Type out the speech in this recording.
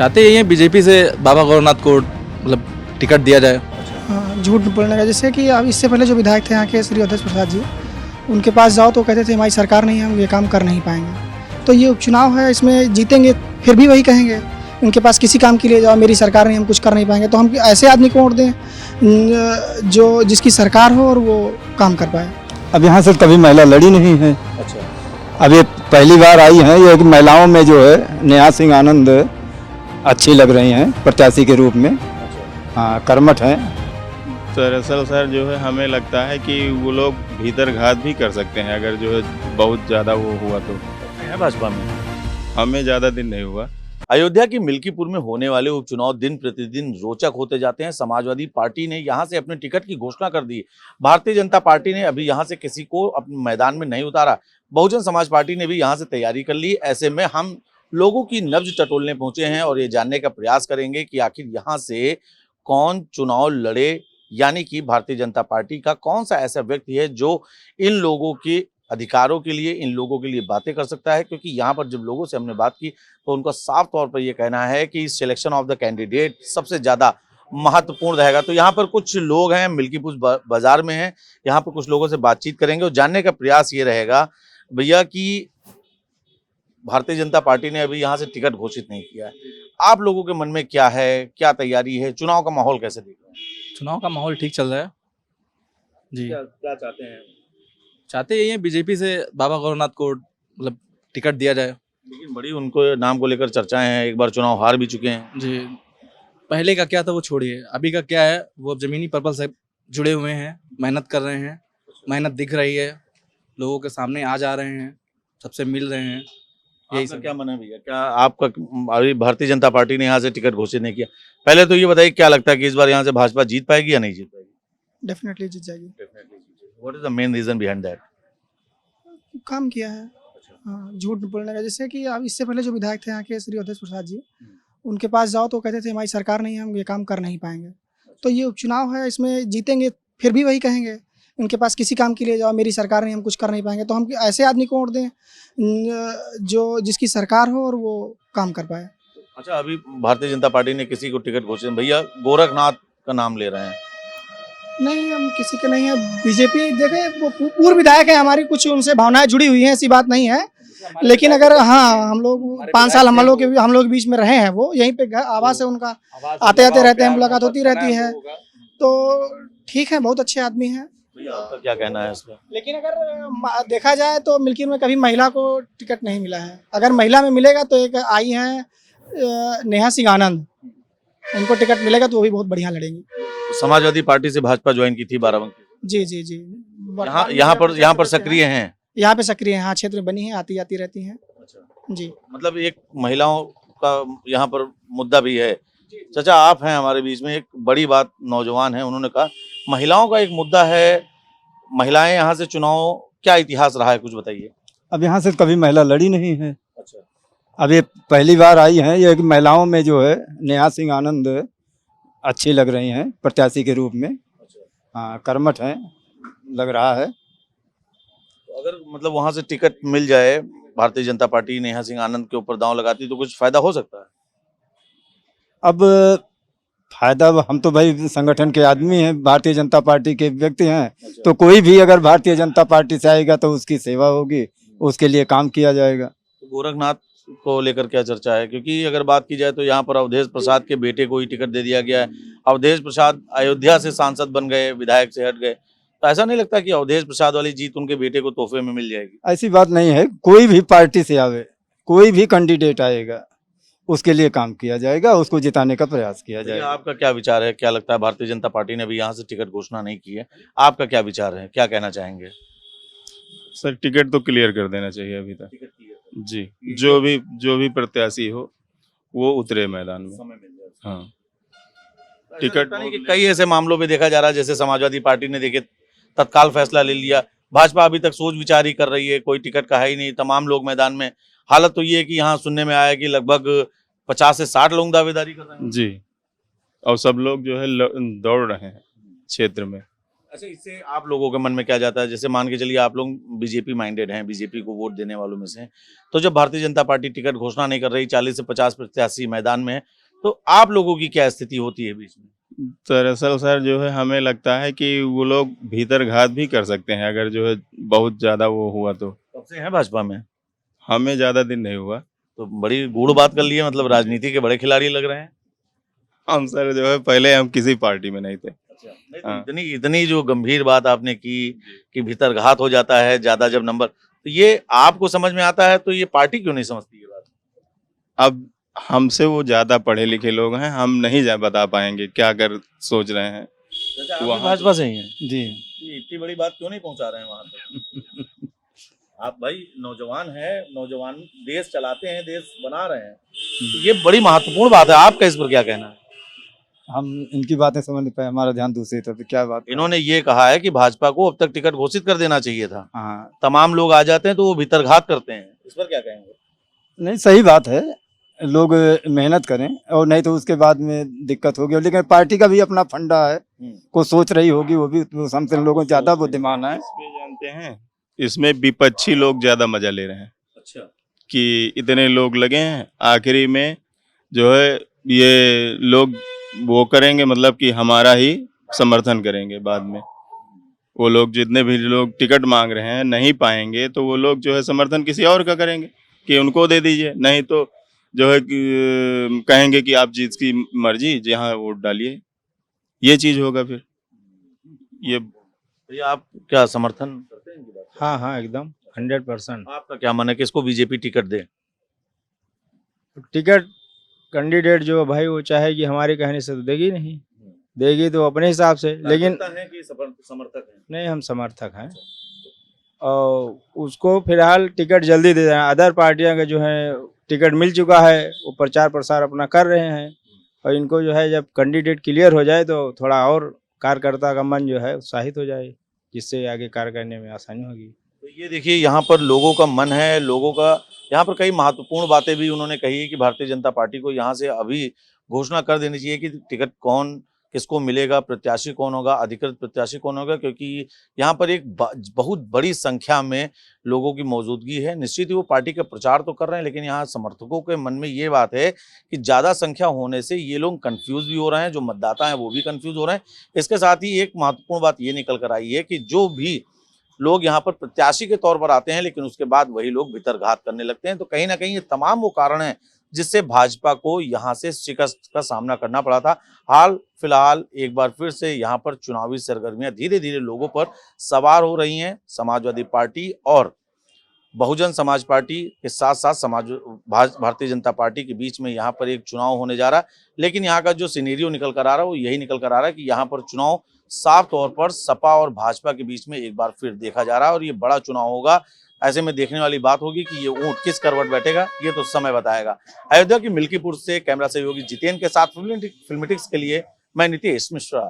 चाहते यही हैं बीजेपी से बाबा गौरनाथ को मतलब टिकट दिया जाए। हाँ, झूठ बोलने का। जैसे कि अब इससे पहले जो विधायक थे यहाँ के श्री अवधेश प्रसाद जी, उनके पास जाओ तो कहते थे हमारी सरकार नहीं है, हम ये काम कर नहीं पाएंगे। तो ये उपचुनाव है, इसमें जीतेंगे फिर भी वही कहेंगे, उनके पास किसी काम के लिए जाओ मेरी सरकार नहीं, हम कुछ कर नहीं पाएंगे। तो हम ऐसे आदमी को वोट दें जो जिसकी सरकार हो और वो काम कर पाए। अब यहाँ से कभी महिला लड़ी नहीं है। अच्छा, अब ये पहली बार आई हैं। ये कि महिलाओं में जो है नेहा सिंह आनंद अच्छी लग रही हैं प्रत्याशी के रूप में। हाँ, कर्मठ हैं। दरअसल सर जो है हमें लगता है कि वो लोग भीतर घात भी कर सकते हैं अगर जो है बहुत ज़्यादा वो हुआ तो। है भाजपा में। हमें ज़्यादा दिन नहीं हुआ। अयोध्या की मिल्कीपुर में होने वाले उपचुनाव दिन प्रतिदिन रोचक होते जाते हैं। समाजवादी पार्टी ने यहां से अपने टिकट की घोषणा कर दी। भारतीय जनता पार्टी ने अभी यहां से किसी को अपने मैदान में नहीं उतारा। बहुजन समाज पार्टी ने भी यहां से तैयारी कर ली। ऐसे में हम लोगों की नब्ज टटोलने पहुंचे हैं और ये जानने का प्रयास करेंगे कि आखिर यहाँ से कौन चुनाव लड़े, यानी कि भारतीय जनता पार्टी का कौन सा ऐसा व्यक्ति है जो इन लोगों के अधिकारों के लिए, इन लोगों के लिए बातें कर सकता है। क्योंकि यहाँ पर जब लोगों से हमने बात की तो उनका साफ तौर पर यह कहना है कि सिलेक्शन ऑफ द कैंडिडेट सबसे ज़्यादा महत्वपूर्ण रहेगा। तो यहाँ पर कुछ लोग हैं, मिल्कीपुर बाजार में हैं, यहाँ पर कुछ लोगों से बातचीत करेंगे और जानने का प्रयास ये रहेगा भैया कि भारतीय जनता पार्टी ने अभी यहाँ से टिकट घोषित नहीं किया है, आप लोगों के मन में क्या है, क्या तैयारी है, चुनाव का माहौल कैसे देख रहे हैं? चुनाव का माहौल ठीक चल रहा है जी। क्या चाहते हैं? चाहते यही हैं बीजेपी से बाबा गौरनाथ को मतलब टिकट दिया जाए। लेकिन बड़ी उनको नाम को लेकर चर्चाएं हैं, एक बार चुनाव हार भी चुके हैं। जी, पहले का क्या था वो छोड़िए, अभी का क्या है, वो अब जमीनी पर्पल से जुड़े हुए हैं, मेहनत कर रहे हैं, मेहनत दिख रही है, लोगों के सामने आ जा रहे हैं, सबसे मिल रहे हैं। यही आपका सब क्या मन है भैया, क्या आपका अभी भारतीय जनता पार्टी ने यहाँ से टिकट घोषित नहीं किया, पहले तो ये बताइए क्या लगता है कि इस बार यहाँ से भाजपा जीत पाएगी या नहीं जीत पाएगी? डेफिनेटली जीत जाएगी। What is the main reason behind that? काम किया है। हाँ, झूठ बोलने का। जैसे कि अब इससे पहले जो विधायक थे यहाँ के श्री अवधेश प्रसाद जी, उनके पास जाओ तो कहते थे हमारी सरकार नहीं है, हम ये काम कर नहीं पाएंगे। तो ये उपचुनाव है, इसमें जीतेंगे फिर भी वही कहेंगे, उनके पास किसी काम के लिए जाओ मेरी सरकार नहीं, हम कुछ कर नहीं पाएंगे। तो हम ऐसे आदमी को वोट दें जो जिसकी सरकार हो और वो काम कर पाए। अच्छा, अभी भारतीय जनता पार्टी ने किसी को टिकट घोषित, भैया गोरखनाथ का नाम ले रहे हैं। नहीं, हम किसी के नहीं है। बीजेपी देखे वो पूर्व विधायक है हमारी, कुछ उनसे भावनाएं जुड़ी हुई हैं, ऐसी बात नहीं है। लेकिन अगर हाँ, हम लोग 5 साल हम लोग के बीच में रहे हैं, वो यहीं पे आवास है उनका, आते आते रहते हैं, मुलाकात होती रहती है। तो ठीक है, बहुत अच्छे आदमी हैं। आपका क्या कहना है इस पर? लेकिन अगर देखा जाए तो मिल्कीपुर में कभी महिला को टिकट नहीं मिला है। अगर महिला में मिलेगा तो एक आई है नेहा सिंह आनंद, उनको टिकट मिलेगा तो वो भी बहुत बढ़िया लड़ेंगी। समाजवादी पार्टी से भाजपा ज्वाइन की थी बाराबंकी। जी जी जी। यहाँ पर सक्रिय हैं। यहाँ पे सक्रिय हैं, हाँ, क्षेत्र में बनी है, आती जाती रहती हैं जी। मतलब एक महिलाओं का यहाँ पर मुद्दा भी है। चाचा, आप हैं हमारे बीच में, एक बड़ी बात नौजवान है, उन्होंने कहा महिलाओं का एक मुद्दा है, महिलाएं यहाँ से चुनाव, क्या इतिहास रहा है, कुछ बताइए। अब यहाँ से कभी महिला लड़ी नहीं है। अच्छा, अब ये पहली बार आई हैं। ये कि महिलाओं में जो है नेहा सिंह आनंद अच्छी लग रही हैं प्रत्याशी के रूप में। हाँ, कर्मठ हैं, लग रहा है। तो अगर मतलब वहां से टिकट मिल जाए, भारतीय जनता पार्टी नेहा सिंह आनंद के ऊपर दांव लगाती तो कुछ फायदा हो सकता है? अब फायदा, हम तो भाई संगठन के आदमी हैं, भारतीय जनता पार्टी के व्यक्ति हैं। तो कोई भी अगर भारतीय जनता पार्टी से आएगा तो उसकी सेवा होगी, उसके लिए काम किया जाएगा। तो गोरखनाथ को लेकर क्या चर्चा है? क्योंकि अगर बात की जाए तो यहाँ पर अवधेश प्रसाद के बेटे को ही टिकट दे दिया गया है। अवधेश प्रसाद अयोध्या से सांसद बन गए, विधायक से हट गए, तो ऐसा नहीं लगता कि अवधेश प्रसाद वाली जीत उनके बेटे को तोहफे में मिल जाएगी? ऐसी बात नहीं है, कोई भी पार्टी से आवे, कोई भी कैंडिडेट आएगा, उसके लिए काम किया जाएगा, उसको जिताने का प्रयास किया जाएगा। आपका क्या विचार है, क्या लगता है? भारतीय जनता पार्टी ने भी यहाँ से टिकट घोषणा नहीं की है, आपका क्या विचार है, क्या कहना चाहेंगे? सर टिकट तो क्लियर कर देना चाहिए अभी तक जी। जो भी प्रत्याशी हो वो उतरे मैदान में। हाँ, टिकट नहीं कि कई ऐसे मामलों में देखा जा रहा है, जैसे समाजवादी पार्टी ने देखे तत्काल फैसला ले लिया, भाजपा अभी तक सोच विचार ही कर रही है, कोई टिकट का है ही नहीं, तमाम लोग मैदान में। हालत तो ये है कि यहाँ सुनने में आया कि लगभग 50 से 60 लोग दावेदारी कर रहे हैं जी, और सब लोग जो है दौड़ रहे हैं क्षेत्र में। अच्छा, इससे आप लोगों के मन में क्या जाता है? जैसे मान के चलिए आप लोग बीजेपी माइंडेड हैं, बीजेपी को वोट देने वालों में से हैं। तो जब भारतीय जनता पार्टी टिकट घोषणा नहीं कर रही, 40 से 50 प्रत्याशी मैदान में है, तो आप लोगों की क्या स्थिति होती है बीच में? दरअसल सर जो है हमें लगता है कि वो लोग भीतर घात भी कर सकते हैं, अगर जो है बहुत ज़्यादा वो हुआ तो। कब से हैं भाजपा में? हमें ज़्यादा दिन नहीं हुआ। तो बड़ी गूढ़ बात कर ली है, मतलब राजनीति के बड़े खिलाड़ी लग रहे हैं। हम सर जो है पहले हम किसी पार्टी में नहीं थे। नहीं, तो हाँ। इतनी इतनी जो गंभीर बात आपने की कि भीतर घात हो जाता है ज्यादा जब नंबर, तो ये आपको समझ में आता है, तो ये पार्टी क्यों नहीं समझती ये बात? अब हमसे वो ज़्यादा पढ़े लिखे लोग हैं, हम नहीं बता पाएंगे क्या कर सोच रहे हैं। चाचा, आप भी वहाँ- भाजपा से ही हैं? जी ये इतनी बड़ी बात क्यों नहीं पहुंचा रहे हैं वहां तक? आप भाई नौजवान हैं, नौजवान देश चलाते हैं, देश बना रहे हैं, तो ये बड़ी महत्वपूर्ण बात है। आपका इस पर क्या कहना है? हम इनकी बातें समझ नहीं पाए, हमारा ध्यान दूसरी तरफ, क्या बात। इन्होंने ये कहा है कि भाजपा को अब तक टिकट घोषित कर देना चाहिए था। हाँ तमाम लोग आ जाते हैं तो वो भीतरघात करते हैं, इस पर क्या कहेंगे? नहीं, सही बात है, लोग मेहनत करें और नहीं तो उसके बाद में दिक्कत होगी। लेकिन पार्टी का भी अपना फंडा है, को सोच रही होगी, वो भी हमसे लोगों ज्यादा बुद्धिमान है। इसमें जानते हैं, इसमें विपक्षी लोग ज़्यादा मजा ले रहे हैं अच्छा, कि इतने लोग लगे हैं, आखिरी में जो है ये लोग वो करेंगे, मतलब कि हमारा ही समर्थन करेंगे बाद में। वो लोग जितने भी लोग टिकट मांग रहे हैं नहीं पाएंगे तो वो लोग जो है समर्थन किसी और का करेंगे कि उनको दे दीजिए, नहीं तो जो है कि कहेंगे कि आप जिसकी मर्जी जहाँ वोट डालिए, ये चीज़ होगा फिर। ये तो ये आप क्या समर्थन करते हैं इनकी बात? हाँ हाँ एकदम 100%। आपका क्या मन है, किसको बीजेपी टिकट दे? टिकट कैंडिडेट जो भाई वो चाहेगी, हमारे कहने से तो देगी नहीं, देगी तो अपने हिसाब से, लेकिन है कि समर्थक है? नहीं, हम समर्थक हैं और उसको फिलहाल टिकट जल्दी दे देना। अदर पार्टियां का जो है टिकट मिल चुका है, वो प्रचार प्रसार अपना कर रहे हैं और इनको जो है जब कैंडिडेट क्लियर हो जाए तो थोड़ा और कार्यकर्ता का मन जो है उत्साहित हो जाए, जिससे आगे कार्य करने में आसानी होगी। तो ये देखिए, यहाँ पर लोगों का मन है, लोगों का यहाँ पर कई महत्वपूर्ण बातें भी उन्होंने कही है कि भारतीय जनता पार्टी को यहाँ से अभी घोषणा कर देनी चाहिए कि टिकट कौन किसको मिलेगा, प्रत्याशी कौन होगा, अधिकृत प्रत्याशी कौन होगा, क्योंकि यहाँ पर एक बहुत बड़ी संख्या में लोगों की मौजूदगी है। निश्चित ही वो पार्टी का प्रचार तो कर रहे हैं, लेकिन यहाँ समर्थकों के मन में ये बात है कि ज़्यादा संख्या होने से ये लोग कंफ्यूज भी हो रहे हैं, जो मतदाता हैं वो भी कंफ्यूज हो रहे हैं। इसके साथ ही एक महत्वपूर्ण बात ये निकल कर आई है कि जो भी लोग यहाँ पर प्रत्याशी के तौर पर आते हैं, लेकिन उसके बाद वही लोग भीतरघात करने लगते हैं। तो कहीं ना कहीं ये तमाम वो कारण है जिससे भाजपा को यहाँ से शिकस्त का सामना करना पड़ा था। हाल फिलहाल एक बार फिर से यहाँ पर चुनावी सरगर्मियां धीरे धीरे लोगों पर सवार हो रही हैं। समाजवादी पार्टी और बहुजन समाज पार्टी के साथ साथ भारतीय जनता पार्टी के बीच में यहाँ पर एक चुनाव होने जा रहा है, लेकिन यहाँ का जो सिनेरियो निकल कर आ रहा है वो यही निकल कर आ रहा है कि यहाँ पर चुनाव साफ तौर पर सपा और भाजपा के बीच में एक बार फिर देखा जा रहा है और ये बड़ा चुनाव होगा। ऐसे में देखने वाली बात होगी कि ये ऊंट किस करवट बैठेगा, ये तो समय बताएगा। अयोध्या की मिल्कीपुर से कैमरा सहयोगी जितेन के साथ फिल्मेटिक्स के लिए मैं नीतीश मिश्रा।